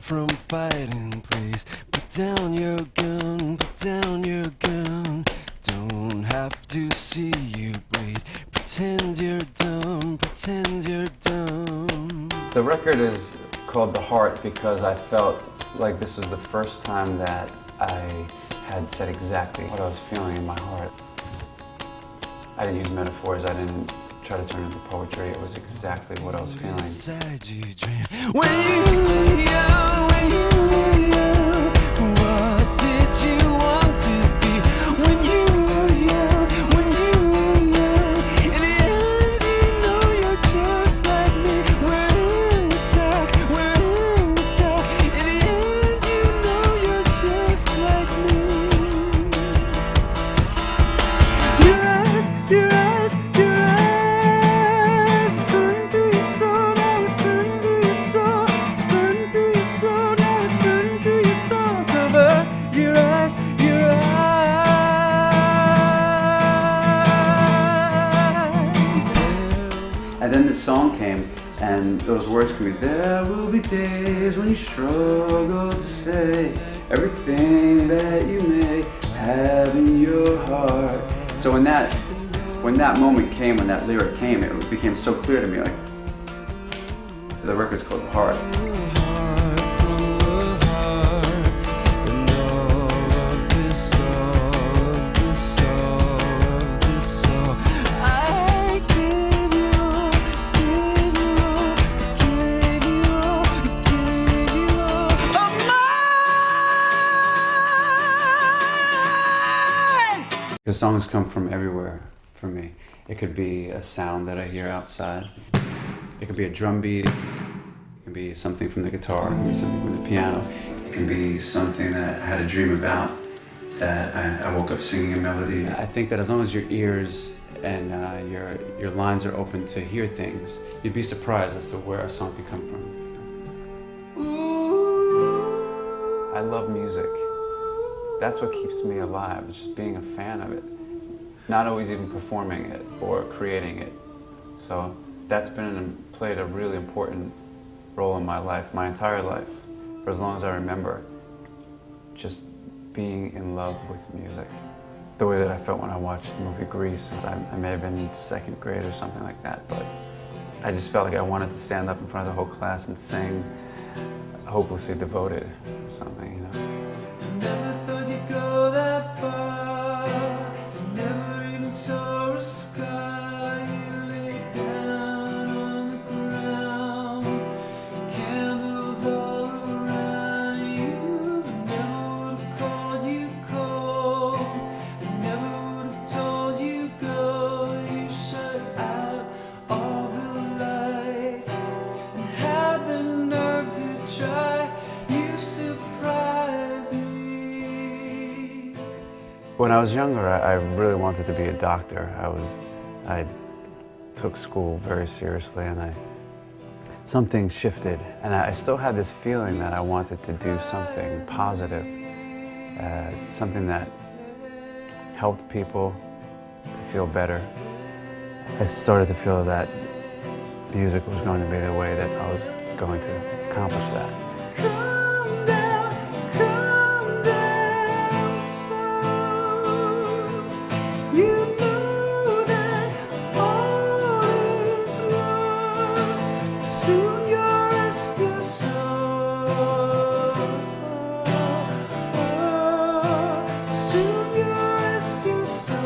from fighting, please. Put down your gun, put down your gun. Don't have to see you bleed. Pretend you're dumb, pretend you're dumb. The record is called The Heart because I felt like this was the first time that I had said exactly what I was feeling in my heart. I didn't use metaphors, I didn't try to turn it into poetry, it was exactly what I was feeling. Inside you dream. When you were young, when you were young, what did you want to be? When you were young, when you were young, in the end you know you're just like me. We're in the dark, we're in the dark. In the end you know you're just like me. Your eyes, your eyes, your eyes burn through your soul, now it's burning through your soul. It's burning through your soul, now it's burning through your soul. Cover your eyes, your eyes. And then the song came, and those words could be, there will be days when you struggle to say everything that you may have in your heart. So when that moment came, when that lyric came, it became so clear to me, like, the record's called The Heart. The songs come from everywhere for me. It could be a sound that I hear outside. It could be a drum beat. It can be something from the guitar. It can be something from the piano. It can be something that I had a dream about, that I woke up singing a melody. I think that as long as your ears and your lines are open to hear things, you'd be surprised as to where a song can come from. I love music. That's what keeps me alive, just being a fan of it. Not always even performing it or creating it. So that's played a really important role in my life, my entire life, for as long as I remember. Just being in love with music. The way that I felt when I watched the movie Grease, since I may have been in second grade or something like that, but I just felt like I wanted to stand up in front of the whole class and sing Hopelessly Devoted or something, you know. Never thought you'd go that far. Never even saw a sky. You lay down on the ground. Candles all around you. Never would have called you cold. Never would have told you go. You shut out all the light and had the nerve to try. You surprised me. When I was younger, I really wanted to be a doctor. I took school very seriously, and something shifted, and I still had this feeling that I wanted to do something positive, something that helped people to feel better. I started to feel that music was going to be the way that I was going to accomplish that. Calm down, so you know that all is lost. Soon you'll rest your soul. Soon you'll rest your soul.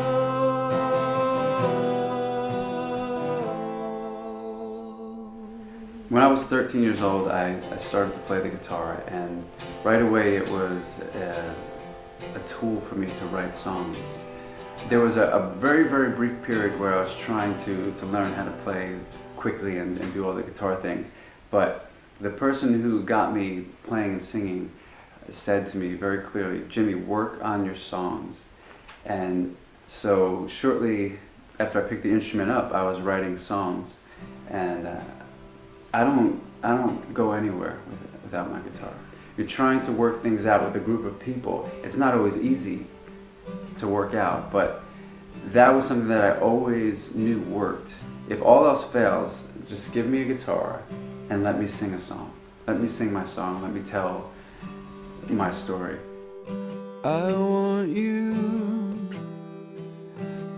When I was 13 years old, I started to play the guitar, and right away it was a tool for me to write songs. There was a very, very brief period where I was trying to learn how to play quickly and do all the guitar things, but the person who got me playing and singing said to me very clearly, Jimmy, work on your songs. And so shortly after I picked the instrument up, I was writing songs, and I don't go anywhere without my guitar. You're trying to work things out with a group of people. It's not always easy to work out, but that was something that I always knew worked. If all else fails, just give me a guitar and let me sing a song. let me sing my song, let me tell my story. I want you,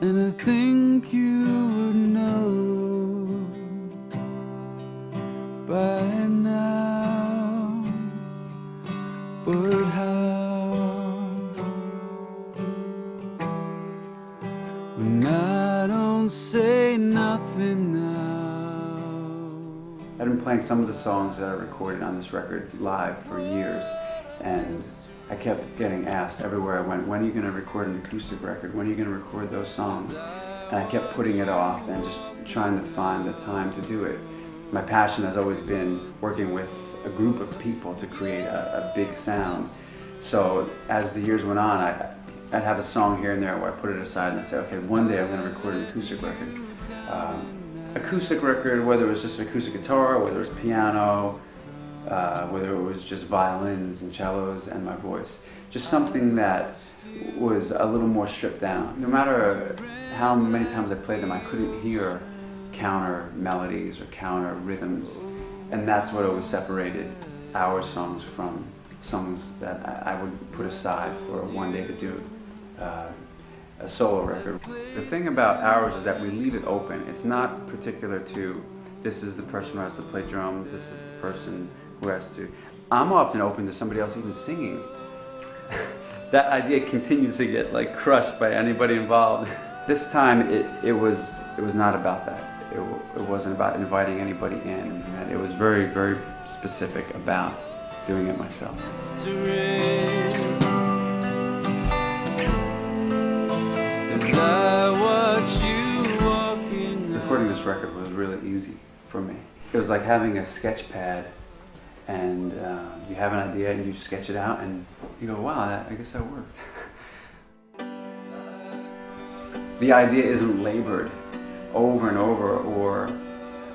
and I think you would know by now, but how? When I don't say nothing now. I've been playing some of the songs that I recorded on this record live for years, and I kept getting asked everywhere I went, when are you going to record an acoustic record? When are you going to record those songs? And I kept putting it off and just trying to find the time to do it. My passion has always been working with a group of people to create a big sound. So as the years went on, I'd have a song here and there where I put it aside and say, okay, one day I'm going to record an acoustic record. Acoustic record, whether it was just an acoustic guitar, whether it was piano, whether it was just violins and cellos and my voice. Just something that was a little more stripped down. No matter how many times I played them, I couldn't hear counter melodies or counter rhythms. And that's what always separated our songs from songs that I would put aside for one day to do a solo record. The thing about ours is that we leave it open. It's not particular to, this is the person who has to play drums, this is the person who has to. I'm often open to somebody else even singing. That idea continues to get like crushed by anybody involved. This time it was not about that. It wasn't about inviting anybody in. And it was very, very specific about doing it myself. Recording this record was really easy for me. It was like having a sketch pad, and you have an idea and you sketch it out and you go, wow, I guess that worked. The idea isn't labored over and over or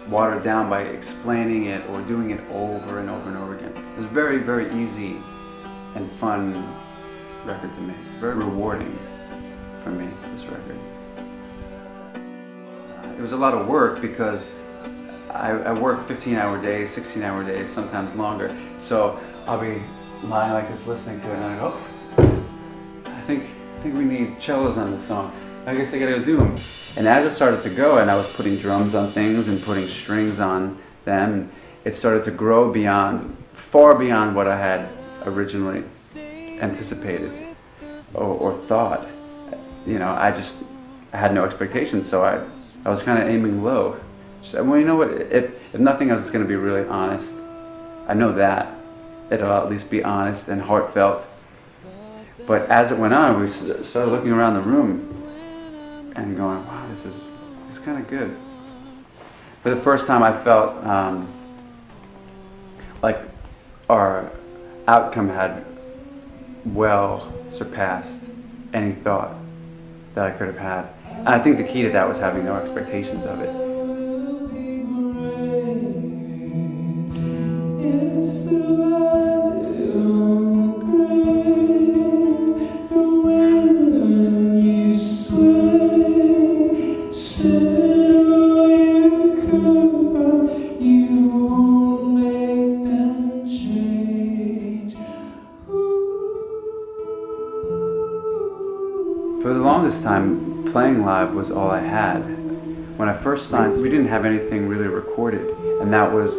watered down by explaining it or doing it over and over and over again. It was very, very easy and fun record to make. Very rewarding for me, this record. It was a lot of work because I work 15-hour days, 16-hour days, sometimes longer. So I'll be lying like this listening to it and I go, oh, I think we need cellos on this song. I guess I gotta go do them. And as it started to go and I was putting drums on things and putting strings on them, it started to grow far beyond what I had originally anticipated or thought. You know, I had no expectations, so I was kind of aiming low. So, well, you know what, if nothing else is going to be really honest, I know that. It'll at least be honest and heartfelt. But as it went on, we started looking around the room and going, wow, this is kind of good. For the first time I felt like our outcome had well surpassed any thought that I could have had. And I think the key to that was having no expectations of it. For the longest time, playing live was all I had. When I first signed, we didn't have anything really recorded, and that was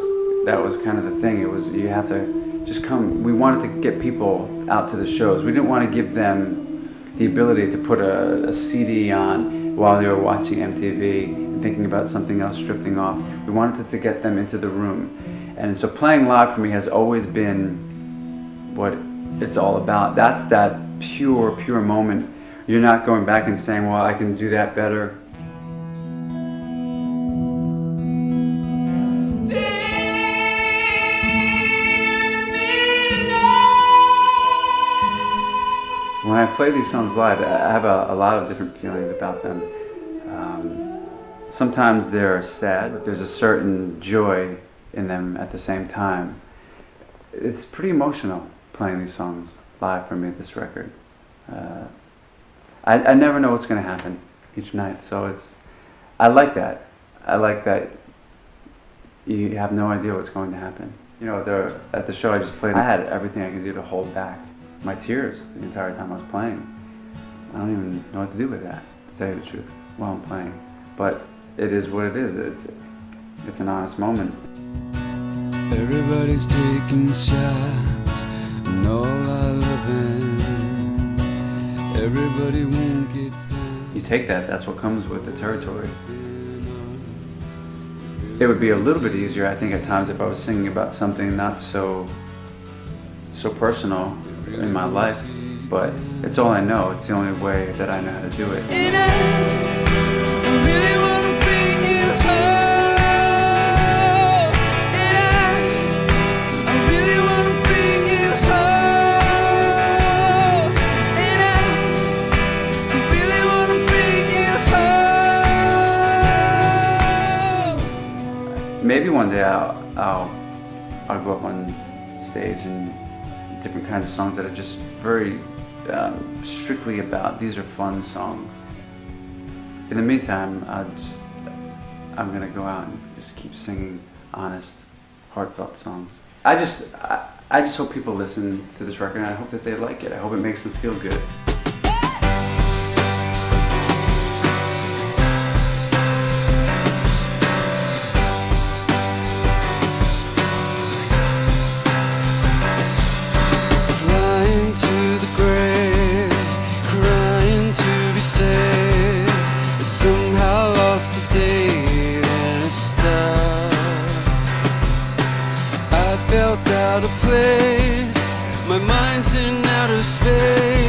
kind of the thing. It was, you have to just come. We wanted to get people out to the shows. We didn't want to give them the ability to put a CD on while they were watching MTV and thinking about something else drifting off. We wanted to get them into the room. And so playing live for me has always been what it's all about. That's that pure moment. You're not going back and saying, well, I can do that better. When I play these songs live, I have a lot of different feelings about them. Sometimes they're sad, but there's a certain joy in them at the same time. It's pretty emotional playing these songs live for me at this record. I never know what's going to happen each night, so I like that. I like that you have no idea what's going to happen. You know, at the show I just played, I had everything I could do to hold back my tears the entire time I was playing. I don't even know what to do with that, to tell you the truth, while I'm playing. But it is what it is. It's an honest moment. Everybody's taking shots and all are loving. Everybody won't get down. You take that, that's what comes with the territory. It would be a little bit easier, I think, at times if I was singing about something not so personal in my life, but it's all I know. It's the only way that I know how to do it. And I really wanna bring you home. And I really wanna bring you home. And I really wanna bring you home. Maybe one day I'll go up on stage and different kinds of songs that are just very strictly about, these are fun songs. In the meantime, I'm gonna go out and just keep singing honest, heartfelt songs. I just hope people listen to this record, and I hope that they like it. I hope it makes them feel good. Out of place, my mind's in outer space.